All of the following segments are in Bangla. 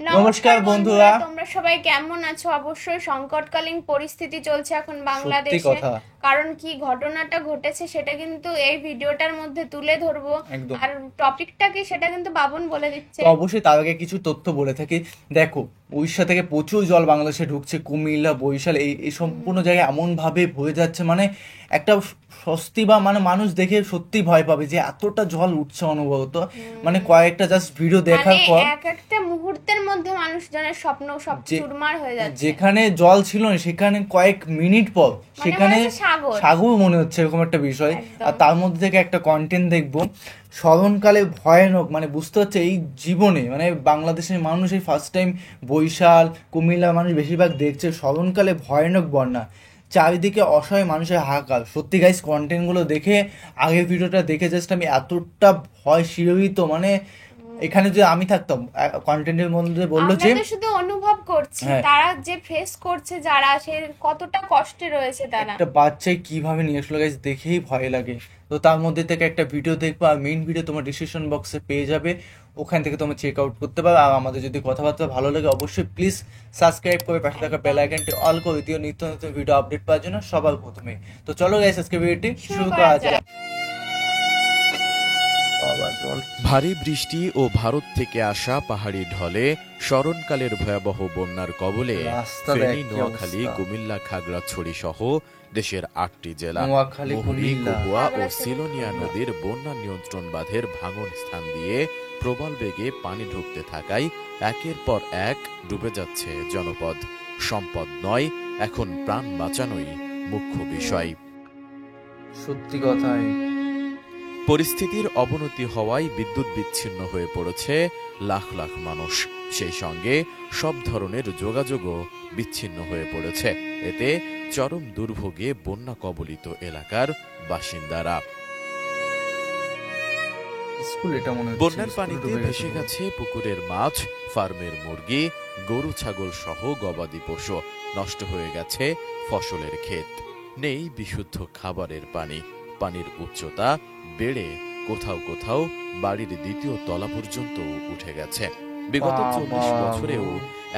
নমস্কার বন্ধুরা, তোমরা সবাই কেমন আছো? অবশ্যই সংকটকালীন পরিস্থিতি চলছে এখন বাংলাদেশে। কারণ কি ঘটনাটা ঘটেছে সেটা কিন্তু এই ভিডিওটার মধ্যে তুলে ধরবো। আর টপিকটা কি সেটা কিন্তু বাবন বলে দিচ্ছে। তো অবশ্যই তার আগে কিছু তথ্য বলে থাকি। দেখো, উড়িষ্যা থেকে প্রচুর জল বাংলাদেশে ঢুকছে, কুমিল্লা, বরিশাল এই সম্পূর্ণ জায়গায় এমন ভাবে বয়ে যাচ্ছে, মানে একটা স্বস্তি বা মানে মানুষ দেখে সত্যি ভয় পাবে যে এতটা জল উঠছে অনবরত। মানে কয়েকটা জাস্ট ভিডিও দেখার পর এক একটা মুহূর্তের মধ্যে মানুষজনের স্বপ্ন সব চুরমার হয়ে যাচ্ছে। যেখানে জল ছিল না সেখানে কয়েক মিনিট পর সেখানে সাগর মনে হচ্ছে, এরকম একটা বিষয়। আর তার মধ্যে থেকে একটা কন্টেন্ট দেখবো, স্মরণকালে ভয়ানক, মানে বুঝতে হচ্ছে এই জীবনে মানে বাংলাদেশের মানুষ এই ফার্স্ট টাইম বরিশাল কুমিল্লা মানুষ বেশিরভাগ দেখছে স্মরণকালে ভয়ানক বন্যা, চারিদিকে অসহায় মানুষের হাহাকার। সত্যি গাইস, কন্টেন্টগুলো দেখে আগের ভিডিওটা দেখে জাস্ট আমি এতটা ভয় শিহরিত, মানে এখানে যে আমি থাকতাম কন্টেন্টের মধ্যে বললো যে শুধু অনুভব করছি তারা যে ফেস করছে, যারা সে কতটা কষ্টে রয়েছে, তারা একটা বাচ্চাই কিভাবে নিয়ে আসলো গাইস, দেখেই ভয় লাগে। তো তার মধ্যে থেকে একটা ভিডিও দেখবো, আর মেইন ভিডিও তোমার ডিসক্রিপশন বক্সে পেয়ে যাবে, ওখান থেকে তোমরা চেক আউট করতে পারবে। আর আমাদের যদি কথাবার্তা ভালো লাগে অবশ্যই প্লিজ সাবস্ক্রাইব করে পাশে থাকা বেল আইকনটি অল করে দিও নিত্য নতুন ভিডিও আপডেট পাওয়ার জন্য সবার প্রথমে। তো চলো গাইস, আজকে ভিডিওটি শুরু করা যাক। ভারী বৃষ্টি ও ভারত থেকে আসা পাহাড়ি ঢলে স্মরণকালের ভয়াবহ বন্যার কবলে ফেনী, নোয়াখালী, কুমিল্লা, খাগড়াছড়ি সহ দেশের 8টি জেলা, মহুরী, গগুয়া ও সিলোনিয়া নদীর বন্যা নিয়ন্ত্রণ বাঁধের ভাঙন স্থান দিয়ে প্রবল বেগে পানি ঢুকতে থাকায় একের পর এক ডুবে যাচ্ছে জনপদ। সম্পদ নয়, এখন প্রাণ বাঁচানোই মুখ্য বিষয়। সত্যি কথাই, পরিস্থিতির অবনতি হওয়ায় বিদ্যুৎ বিচ্ছিন্ন হয়ে পড়েছে লাখ লাখ মানুষ, সেই সঙ্গে সব ধরনের যোগাযোগও বিচ্ছিন্ন হয়ে পড়েছে। এতে চরম দুর্ভোগে বন্যা কবলিত এলাকার বাসিন্দারা। বন্যার পানিতে ভেসে গেছে পুকুরের মাছ, ফার্মের মুরগি, গরু ছাগল সহ গবাদি পশু, নষ্ট হয়ে গেছে ফসলের ক্ষেত, নেই বিশুদ্ধ খাবারের পানি। পানির উচ্চতা বেড়ে কোথাও কোথাও বাড়ির দ্বিতীয় তলা পর্যন্ত উঠে গেছে। বিগত 40 বছরেও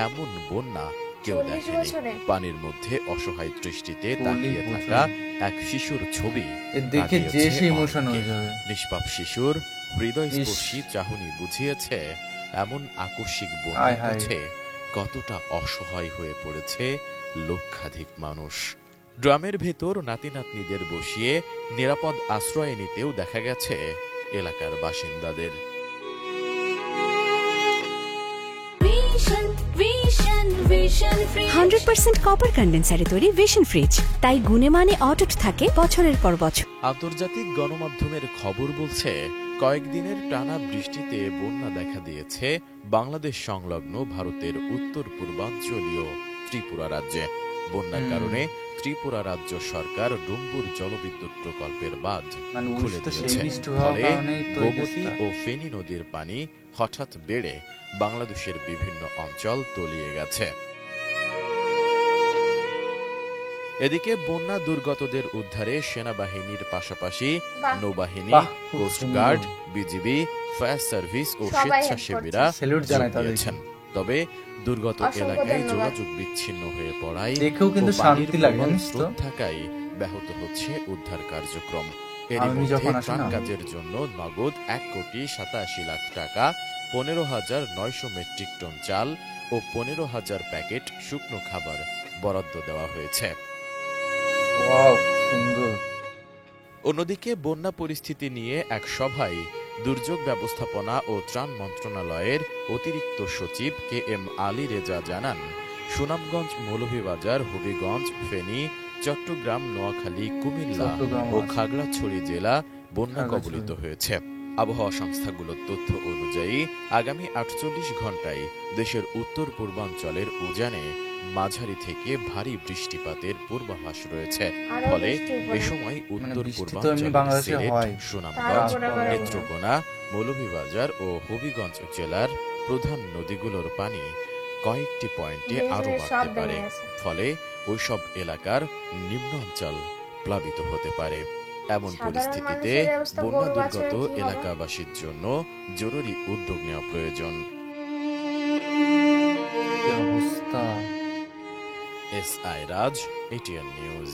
এমন বন্যা কেউ দেখেনি। পানির মধ্যে অসহায় দৃষ্টিতে তাকিয়ে থাকা এক শিশুর ছবি দেখে যে সে ইমোশন হয়ে যাবে। নিষ্পাপ শিশুর হৃদয়স্পর্শী চাহনি বুঝিয়েছে এমন আকস্মিক বন্যার কাছে কতটা অসহায় হয়ে পড়েছে লক্ষাধিক মানুষ। ড্রামের ভেতর নাতি নাতনিদের বসিয়ে নিরাপদ আশ্রয় নিতেও দেখা গেছে এলাকার বাসিন্দাদের। 100% কপার কন্ডেন্সারে তৈরি ভিশন ফ্রিজ, তাই গুণে মানে অটুট থাকে বছরের পর বছর। আন্তর্জাতিক গণমাধ্যমের খবর বলছে, কয়েকদিনের টানা বৃষ্টিতে বন্যা দেখা দিয়েছে বাংলাদেশ সংলগ্ন ভারতের উত্তর পূর্বাঞ্চলীয় ত্রিপুরা রাজ্যে। বন্যার কারণে ত্রিপুরা রাজ্য সরকার ডুম্বুর জলবিদ্যুৎ প্রকল্পের বাঁধ খুলে দিয়েছে। ফলে গোমতী ও ফেনী নদীর পানি হঠাৎ বেড়ে বাংলাদেশের বিভিন্ন অঞ্চল তলিয়ে গেছে। এদিকে বন্যা দুর্গতদের উদ্ধারে সেনাবাহিনীর পাশাপাশি নৌবাহিনী, কোস্টগার্ড, বিজিবি, ফায়ার সার্ভিস ও স্বেচ্ছাসেবীরা দিয়েছেন। তবে দুর্গত এলাকায় যোগাযোগ বিচ্ছিন্ন হয়ে পড়ায় স্রোত থাকায় ব্যাহত হচ্ছে উদ্ধার কার্যক্রম। এরই মধ্যে ত্রাণ কাজের জন্য নগদ 1,87,00,000 টাকা, 15,900 মেট্রিক টন চাল ও 15,000 প্যাকেট শুকনো খাবার বরাদ্দ দেওয়া হয়েছে। অন্যদিকে বন্যা পরিস্থিতি নিয়ে এক সভায় দুর্যোগ ব্যবস্থাপনা ও ত্রাণ মন্ত্রণালয়ের অতিরিক্ত সচিব KM আলী রেজা জানান, সুনামগঞ্জ, মৌলভীবাজার, হবিগঞ্জ, ফেনী, চট্টগ্রাম, নোয়াখালী, কুমিল্লা ও খাগড়াছড়ি জেলা বন্যা কবলিত হয়েছে। আবহাওয়া সংস্থাগুলোর তথ্য অনুযায়ী আগামী 48 ঘন্টায় দেশের উত্তর পূর্বাঞ্চলের উজানে মাঝারি থেকে ভারী বৃষ্টিপাতের পূর্বাভাস রয়েছে। ফলে এ সময় উত্তর পূর্বাঞ্চলের সিলেট, সুনামগঞ্জ, নেত্রকোনা, মৌলভীবাজার ও হবিগঞ্জ জেলার প্রধান নদীগুলোর পানি কয়েকটি পয়েন্টে আরো বাড়তে পারে। ফলে ওইসব এলাকার নিম্নাঞ্চল প্লাবিত হতে পারে। এমন পরিস্থিতিতে বন্যা দুর্গত এলাকাবাসীর জন্য জরুরি উদ্যোগ নেওয়া প্রয়োজন। SI রাজ, ATN নিউজ।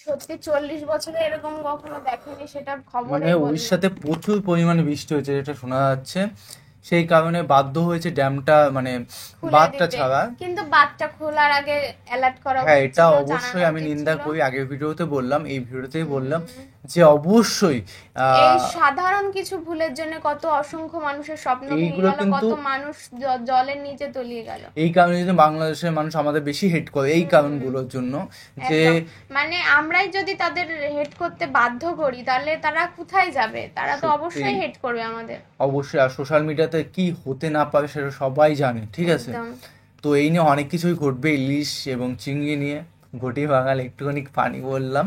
সত্যি 40 বছরে এরকম কখনো দেখেনি, সেটা খবরে মানে উড়িষ্যাতে প্রচুর পরিমাণে বৃষ্টি হয়েছে যেটা শোনা যাচ্ছে, সেই কারণে বাধ্য হয়েছে ড্যামটা মানে বাঁধটা ছাড়া। কিন্তু বাঁধটা খোলার আগে অ্যালার্ট করা হ্যাঁ, এটা অবশ্যই আমি নিন্দা করি। আগের ভিডিওতে বললাম, এই ভিডিওতেই বললাম যে অবশ্যই এই সাধারণ কিছু ভুলের জন্য কত অসংখ্য মানুষের স্বপ্ন ভেঙে গেল, কত মানুষ জলের নিচে তলিয়ে গেল। এই কারণে যদি বাংলাদেশের মানুষ আমাদের বেশি হেট করে এই কারণগুলোর জন্য, যে মানে আমরাই যদি তাদের হেট করতে বাধ্য করি তাহলে তারা কোথায় যাবে? তারা তো অবশ্যই হেট করবে আমাদের। অবশ্যই। আর সোশ্যাল মিডিয়াতে কি হতে না পারে সেটা সবাই জানে, ঠিক আছে? তো এই নিয়ে অনেক কিছুই ঘটবে, ইলিশ এবং চিংড়ি নিয়ে ঘটি বাঙাল একটুখানি পানি বললাম।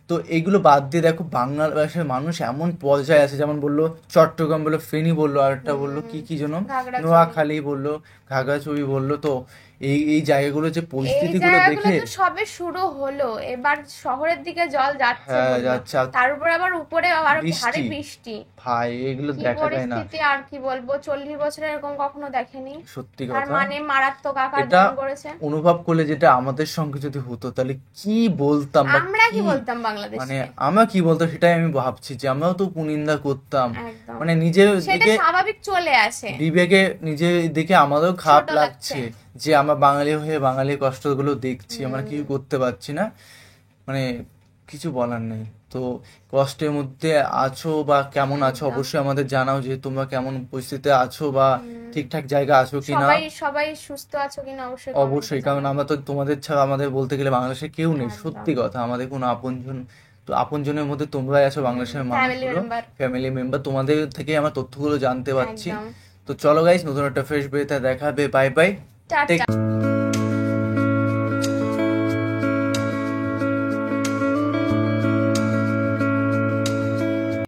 তো এইগুলো বাদ দিয়ে দেখো বাংলাদেশের মানুষ এমন পর্যায়ে আছে, যেমন বললো চট্টগ্রাম বললো, ফেনী বললো, আর একটা বললো কি যেন নোয়াখালী বললো, ঘাগড়াছড়ি বললো। তো এই জায়গাগুলো যে পরিস্থিতিগুলো দেখে সবে শুরু হলো, এবার শহরের দিকে জল যাচ্ছে, তার উপর আবার উপরে আবার ভারী বৃষ্টি। ভাই এগুলো দেখা যায় না। আর কি বলবো, 40 বছরে এরকম কখনো দেখেনি, সত্যি কথা। মানে মারাত্মক আকার ধারণ করেছে। অনুভব করলে যেটা আমাদের সঙ্গে যদি হতো তাহলে কি বলতাম, আমরা কি বলতাম বাংলাদেশে, মানে আমরা কি বলতাম সেটাই আমি ভাবছি, যে আমরাও তো কুনিন্দা করতাম, মানে নিজের দিকে স্বাভাবিক চলে আসে, বিবেকে নিজের দিকে আমাদেরও খারাপ লাগছে যে আমরা বাঙালি হয়ে বাঙালির কষ্টগুলো দেখছি, আমরা কিছু করতে পারছি না, মানে কিছু বলার নেই। তো কষ্টের মধ্যে আছো বা কেমন আছো অবশ্যই আমাদের জানাও, যে তোমরা কেমন পরিস্থিতিতে আছো বা ঠিকঠাক জায়গা আছো কিনা, সবাই সুস্থ আছো কিনা অবশ্যই। কারণ আমরা তো তোমাদের ছাড়া আমাদের বলতে গেলে বাংলাদেশে কেউ নেই, সত্যি কথা। আমাদের কোনো আপনজন, তো আপনজনের মধ্যে তোমরাই আছো, বাংলাদেশের মানুষগুলো, ফ্যামিলি মেম্বার। তোমাদের থেকে আমরা তথ্যগুলো জানতে পারছি। তো চলো গাইস, নতুন একটা ফ্রেশ ভিডিওতে দেখা হবে। Bye bye.